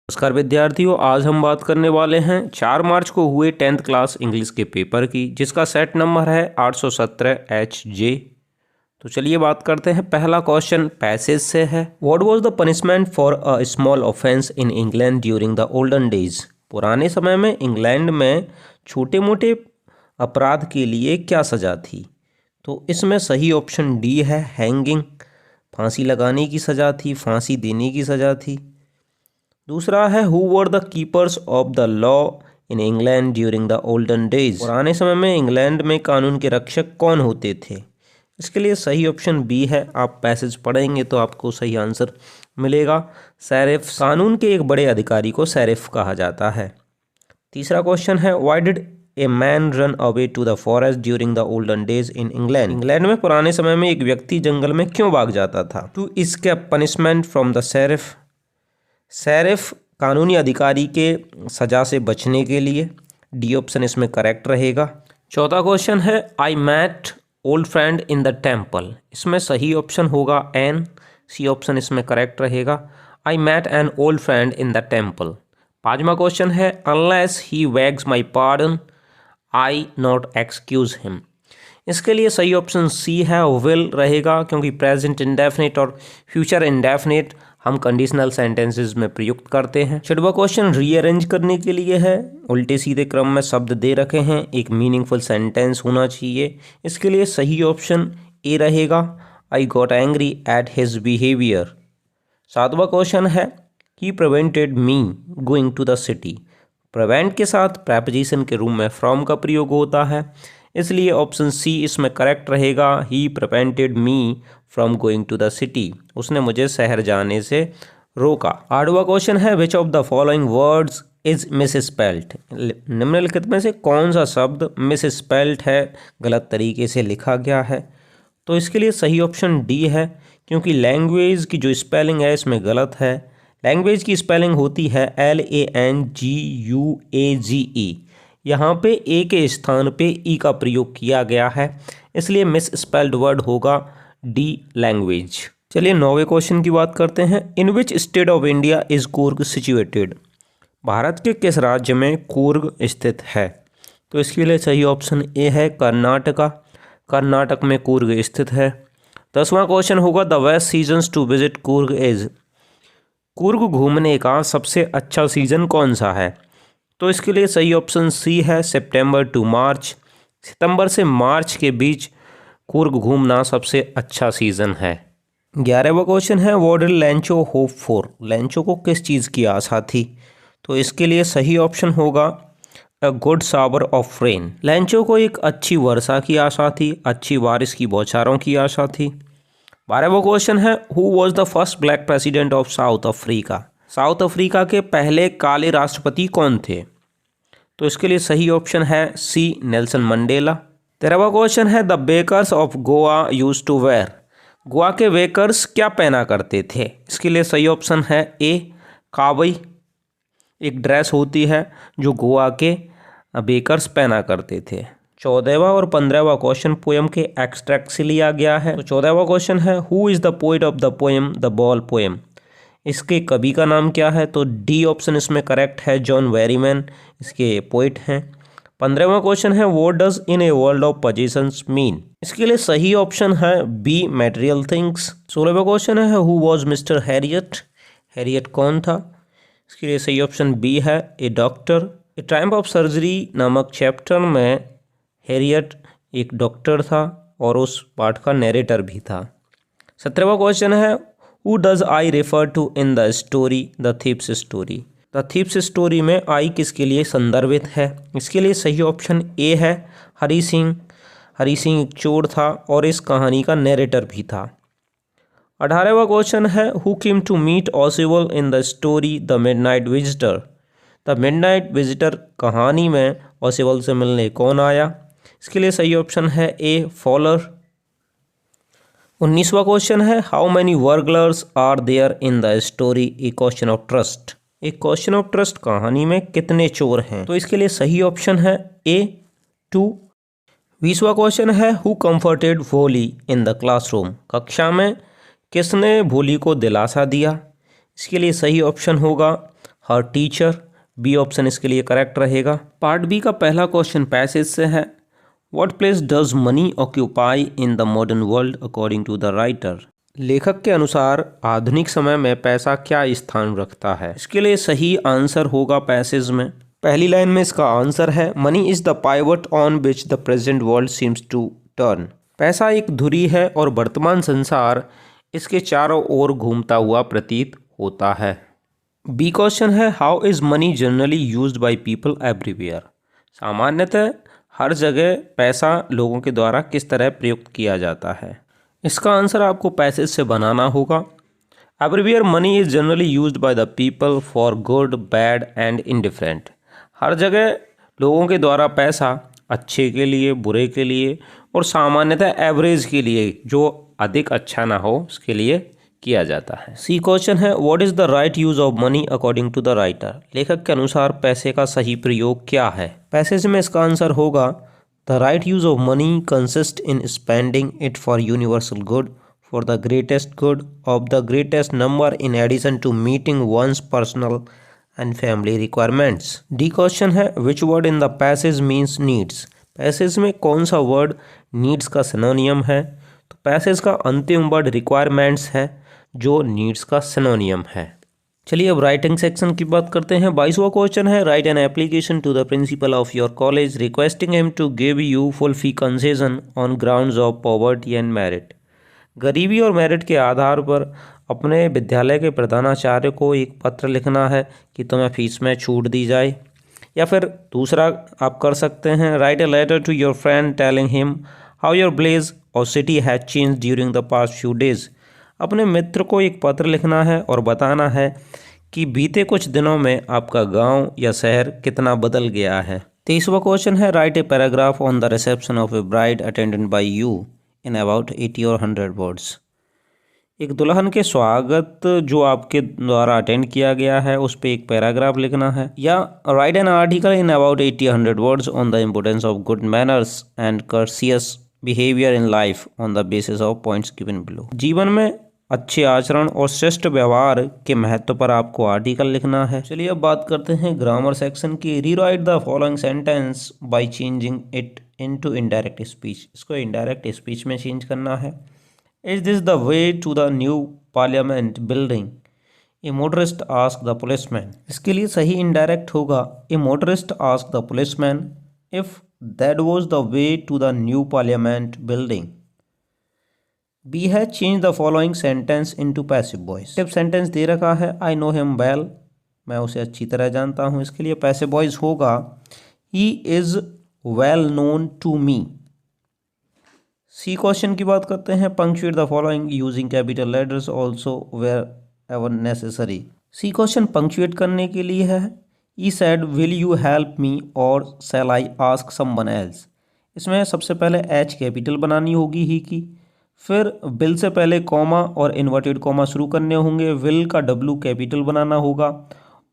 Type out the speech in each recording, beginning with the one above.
नमस्कार विद्यार्थियों, आज हम बात करने वाले हैं 4 मार्च को हुए 10th क्लास इंग्लिश के पेपर की, जिसका सेट नंबर है 817HJ। तो चलिए बात करते हैं। पहला क्वेश्चन पैसेज से है। What was the punishment for a small offence in England during the olden days? पुराने समय में इंग्लैंड में छोटे मोटे अपराध के लिए क्या सज़ा थी? तो इसमें सही ऑप्शन डी है, हैंगिंग। फांसी लगाने की सज़ा थी, फांसी देने की सज़ा थी। दूसरा है, who were the keepers of the law in England during the olden days? पुराने समय में इंग्लैंड में कानून के रक्षक कौन होते थे? इसके लिए सही ऑप्शन बी है। आप पैसेज पढ़ेंगे तो आपको सही आंसर मिलेगा। शeriff, कानून के एक बड़े अधिकारी को शeriff कहा जाता है। तीसरा क्वेश्चन है, why did a man run away to the forest during the olden days in England? England में पुराने समय में एक व्यक्ति जंगल में क्यों भाग जाता था? To escape punishment from the शeriff कानूनी अधिकारी के सजा से बचने के लिए। डी ऑप्शन इसमें करेक्ट रहेगा। चौथा क्वेश्चन है, I met old friend in the temple. इसमें सही ऑप्शन होगा एन। सी ऑप्शन इसमें करेक्ट रहेगा। I met an old friend in the temple. पांचवा क्वेश्चन है, unless he begs my pardon I not excuse him. इसके लिए सही ऑप्शन सी है, विल रहेगा, क्योंकि प्रेजेंट इंडेफिनिट और फ्यूचर इंडेफिनिट हम कंडीशनल सेंटेंसेस में प्रयुक्त करते हैं। छठवां क्वेश्चन रीअरेंज करने के लिए है। उल्टे सीधे क्रम में शब्द दे रखे हैं, एक मीनिंगफुल सेंटेंस होना चाहिए। इसके लिए सही ऑप्शन ए रहेगा, I got angry at his behaviour. सातवां क्वेश्चन है, he prevented me going to the city. Prevent के साथ प्रेपोजिशन के रूप में फ्रॉम का प्रयोग होता है, इसलिए ऑप्शन सी इसमें करेक्ट रहेगा। He prevented me from going to the city. उसने मुझे शहर जाने से रोका। आठवां क्वेश्चन है, which of the following words is misspelled? निम्नलिखित में से कौन सा शब्द मिसस्पेल्ड है, गलत तरीके से लिखा गया है? तो इसके लिए सही ऑप्शन डी है, क्योंकि लैंग्वेज की जो स्पेलिंग है इसमें गलत है। लैंग्वेज की स्पेलिंग होती है LANGUAGE। यहाँ पे ए के स्थान पे ई का प्रयोग किया गया है, इसलिए मिस स्पेल्ड वर्ड होगा डी, लैंग्वेज। चलिए 9वें क्वेश्चन की बात करते हैं। In which state of India is Coorg situated? Bharat के किस राज्य में कूर्ग स्थित है? तो इसके लिए सही ऑप्शन ए है, कर्नाटका। कर्नाटक में कूर्ग स्थित है। 10वां क्वेश्चन होगा, the best seasons to visit Coorg is? Coorg घूमने का सबसे अच्छा सीजन कौन सा है? तो इसके लिए सही ऑप्शन सी है, सितंबर टू मार्च। सितंबर से मार्च के बीच कूर्ग घूमना सबसे अच्छा सीज़न है। 11वां क्वेश्चन है, व्हाट डिड लैंचो होप फॉर? लैंचो को किस चीज़ की आशा थी? तो इसके लिए सही ऑप्शन होगा, a good shower of rain. लैंचो को एक अच्छी वर्षा की आशा थी, अच्छी बारिश की बौछारों की आशा थी। 12वां क्वेश्चन है, who was the first black president of south Africa? South Africa के पहले काले राष्ट्रपति कौन थे? तो इसके लिए सही ऑप्शन है सी, नेल्सन मंडेला। 13वां क्वेश्चन है, the bakers of Goa used to wear? Goa के बेकर्स क्या पहना करते थे? इसके लिए सही ऑप्शन है ए, कावई। एक ड्रेस होती है जो गोवा के बेकर्स पहना करते थे। 14वां और 15वां क्वेश्चन पोएम के एक्सट्रैक्ट से लिया गया है। तो 14वां क्वेश्चन है, who is the poet of the poem the ball poem? इसके कवि का नाम क्या है? तो डी ऑप्शन इसमें करेक्ट है, जॉन वेरीमैन इसके पोइट हैं। 15वां क्वेश्चन है, what does in a world of positions mean? इसके लिए सही ऑप्शन है बी, मटेरियल थिंग्स। 16वां क्वेश्चन है, who was mister Harriet? Harriet कौन था? इसके लिए सही ऑप्शन बी है, a doctor. A time of surgery नामक चैप्टर में हैरियट एक डॉक्टर था और उस पाठ का नरेटर भी था। 17वां क्वेश्चन है, who does I refer to in the story the thief's story? The thief's story में आई किसके लिए संदर्भित है? इसके लिए सही ऑप्शन ए है, हरी सिंह। हरी सिंह एक चोर था और इस कहानी का नरेटर भी था। 18वां क्वेश्चन है, who came to meet Ausable in the story the midnight visitor? The midnight visitor कहानी में ऑसिबल से मिलने कौन आया? इसके लिए सही ऑप्शन है ए, फॉलर। 19वां क्वेश्चन है, how many burglars are there in the story a question of trust? एक क्वेश्चन ऑफ ट्रस्ट कहानी में कितने चोर हैं? तो इसके लिए सही ऑप्शन है ए, 2। 20वां क्वेश्चन है, हु कंफर्टेड भोली इन द क्लासरूम? कक्षा में किसने भोली को दिलासा दिया? इसके लिए सही ऑप्शन होगा हर टीचर। बी ऑप्शन इसके लिए करेक्ट रहेगा। पार्ट बी का पहला क्वेश्चन पैसेज से है। What place does money occupy in the modern world according to the writer. लेखक के अनुसार आधुनिक समय में पैसा क्या स्थान रखता है। इसके लिए सही आंसर होगा पैसेज में। पहली लाइन में इसका आंसर है money is the pivot on which the present world seems to turn. पैसा एक धुरी है और वर्तमान संसार इसके चारों ओर घूमता हुआ प्रतीत होता है। बी क्वेश्चन है how is money generally used by people everywhere. सामान्यतः हर जगह पैसा लोगों के द्वारा किस तरह प्रयुक्त किया जाता है। इसका आंसर आपको पैसेज से बनाना होगा। Everywhere money is generally used by the people for good bad and indifferent. हर जगह लोगों के द्वारा पैसा अच्छे के लिए, बुरे के लिए और सामान्यतः एवरेज के लिए, जो अधिक अच्छा ना हो उसके लिए किया जाता है। सी क्वेश्चन है what is the right use of money according to the writer. लेखक के अनुसार पैसे का सही प्रयोग क्या है। पैसेज में इसका आंसर होगा the right use of money consist in spending it for universal good for the greatest good of the greatest number in addition to meeting one's personal and family requirements. D question है which word in the passage means needs. Passage में कौन सा word needs का सिनोनियम है। तो passage का अंतिम word requirements है जो नीड्स का सिनोनियम है। चलिए अब राइटिंग सेक्शन की बात करते हैं। 22वां क्वेश्चन है write an application to the principal of your college requesting him to give you full fee concession on grounds of poverty and merit. गरीबी और मेरिट के आधार पर अपने विद्यालय के प्रधानाचार्य को एक पत्र लिखना है कि तुम्हें फीस में छूट दी जाए। या फिर दूसरा आप कर सकते हैं write a letter to your friend telling him how your village or city has change during the past few days. अपने मित्र को एक पत्र लिखना है और बताना है कि बीते कुछ दिनों में आपका गांव या शहर कितना बदल गया है। 23वां क्वेश्चन है right a paragraph on the reception of A bride attended by you in about 80 और 100 वर्ड्स। एक दुल्हन के स्वागत जो आपके द्वारा अटेंड किया गया है उस पर एक पैराग्राफ लिखना है। या write an article in about 80-100 words on the importance of good manners and courteous behaviour in life on the basis of points given below. जीवन में अच्छे आचरण और श्रेष्ठ व्यवहार के महत्व पर आपको आर्टिकल लिखना है। चलिए अब बात करते हैं ग्रामर सेक्शन की। Rewrite the following sentence by changing it into indirect speech. इसको इनडायरेक्ट स्पीच में चेंज करना है। Is this the way to the new parliament building a motorist ask the policeman. इसके लिए सही इनडायरेक्ट होगा a motorist ask the policeman if that was the way to the new parliament building. B है change the following sentence into passive voice. Tip sentence दे रखा है I know him well, मैं उसे अच्छी तरह जानता हूँ। इसके लिए पैसिव वॉइस होगा he is well known to me. C question की बात करते हैं punctuate the following using capital letters also wherever necessary. C question punctuate करने के लिए है he said will you help me or shall I ask someone else. इसमें सबसे पहले एच कैपिटल बनानी होगी ही की, फिर विल से पहले कॉमा और इन्वर्टेड कॉमा शुरू करने होंगे। विल का डब्ल्यू कैपिटल बनाना होगा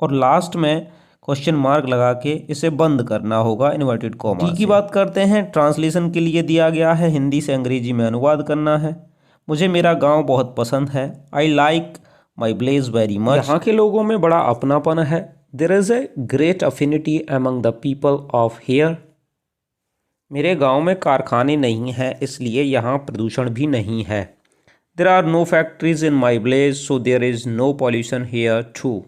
और लास्ट में क्वेश्चन मार्क लगा के इसे बंद करना होगा इन्वर्टेड कॉमा। डी की बात करते हैं ट्रांसलेशन के लिए दिया गया है हिंदी से अंग्रेजी में अनुवाद करना है। मुझे मेरा गांव बहुत पसंद है। I like my village very much. यहाँ के लोगों में बड़ा अपनापन है। There is a great affinity among the people of here. मेरे गांव में कारखाने नहीं हैं इसलिए यहाँ प्रदूषण भी नहीं है। There are no factories in my village so there is no pollution here too.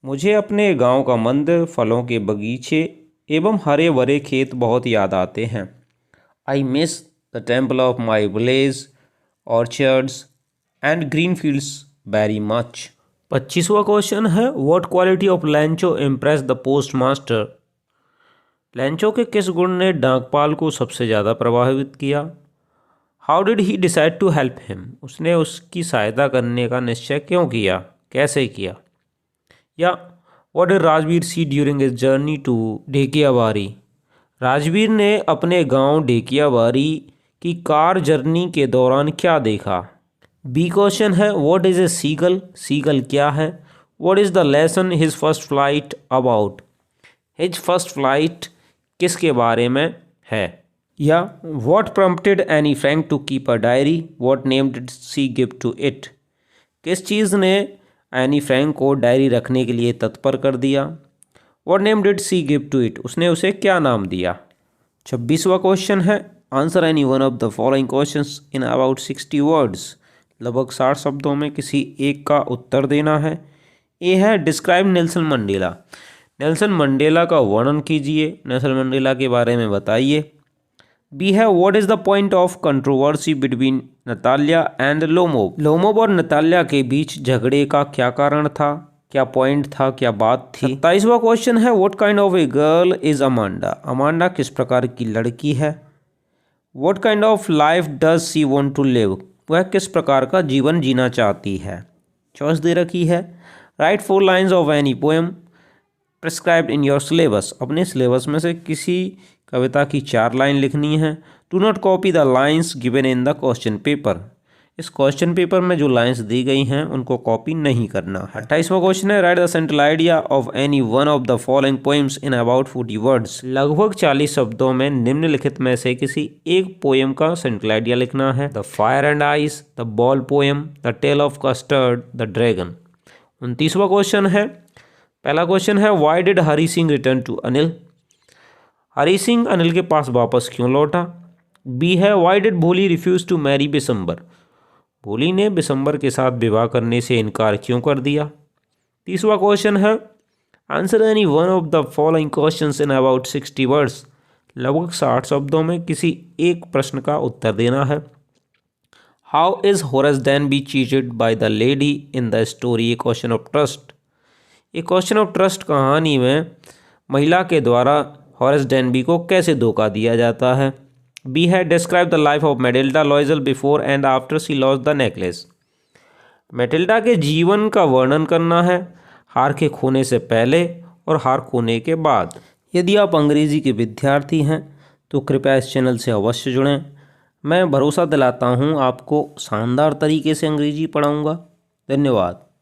मुझे अपने गांव का मंदिर, फलों के बगीचे एवं हरे भरे खेत बहुत याद आते हैं। I miss the temple of my village, orchards and green fields very much. 25वां क्वेश्चन है what quality of Lencho impress the post master. Lencho के किस गुण ने डाकपाल को सबसे ज़्यादा प्रभावित किया। How did he decide to help him. उसने उसकी सहायता करने का निश्चय क्यों किया, कैसे किया। या what did Rajveer see during his journey to Dhekiabari. Rajveer ने अपने गांव ढेकियाबारी की कार जर्नी के दौरान क्या देखा। बी क्वेश्चन है what is a seagull. Seagull क्या है। What is the lesson his first flight about. His first flight किसके बारे में है। या what prompted Anne Frank to keep a diary. What name did she give to it. किस चीज़ ने एनी फ्रैंक को डायरी रखने के लिए तत्पर कर दिया। What name did she give to it, उसने उसे क्या नाम दिया। 26वां क्वेश्चन है answer any one of the following questions in about 60 words, लगभग 60 शब्दों में किसी एक का उत्तर देना है। ए है describe Nelson Mandela, Nelson Mandela का वर्णन कीजिए, नेल्सन मंडेला के बारे में बताइए। बी है what is the point of controversy between Natalia and Lomov, Lomov और नतालिया के बीच झगड़े का क्या कारण था, क्या पॉइंट था, क्या बात थी। 27वां क्वेश्चन है what kind of a girl is Amanda, Amanda किस प्रकार की लड़की है। What kind of life does she want to live, वह किस प्रकार का जीवन जीना चाहती है। चॉइस दे रखी है right 4 lines of any poem prescribed in your syllabus, अपने सिलेबस में से किसी कविता की 4 लाइन लिखनी है। Do not copy the lines given in the question paper, इस क्वेश्चन पेपर में जो लाइंस दी गई हैं उनको कॉपी नहीं करना है। 28वां क्वेश्चन है right the central idea of any one of the following poems in about 40 words, लगभग 40 शब्दों में निम्नलिखित में से किसी एक पोएम का सेंट्रल आइडिया लिखना है। The fire and ice, the ball poem, the tale of custard, the dragon. 29वां क्वेश्चन है, पहला क्वेश्चन है why did Hari Singh return to Anil, Hari Singh Anil के पास वापस क्यों लौटा। बी है why did Bholi refuse to marry Bishambar, Bholi ने बिशंबर के साथ विवाह करने से इनकार क्यों कर दिया। 30वां क्वेश्चन है answer any one of the following questions in about 60 words, लगभग 60 शब्दों में किसी एक प्रश्न का उत्तर देना है। How is Horace डैनबी cheated by the lady in the story a question of trust, A question of trust कहानी में महिला के द्वारा होरेस डैनबी को कैसे धोखा दिया जाता है। बी है describe the life of Matilda Loisel before and after she lost the necklace, Matilda के जीवन का वर्णन करना है हार के खोने से पहले और हार खोने के बाद। यदि आप अंग्रेजी के विद्यार्थी हैं तो कृपया इस चैनल से अवश्य जुड़ें, मैं भरोसा दिलाता हूं आपको शानदार तरीके से अंग्रेजी पढ़ाऊंगा। धन्यवाद।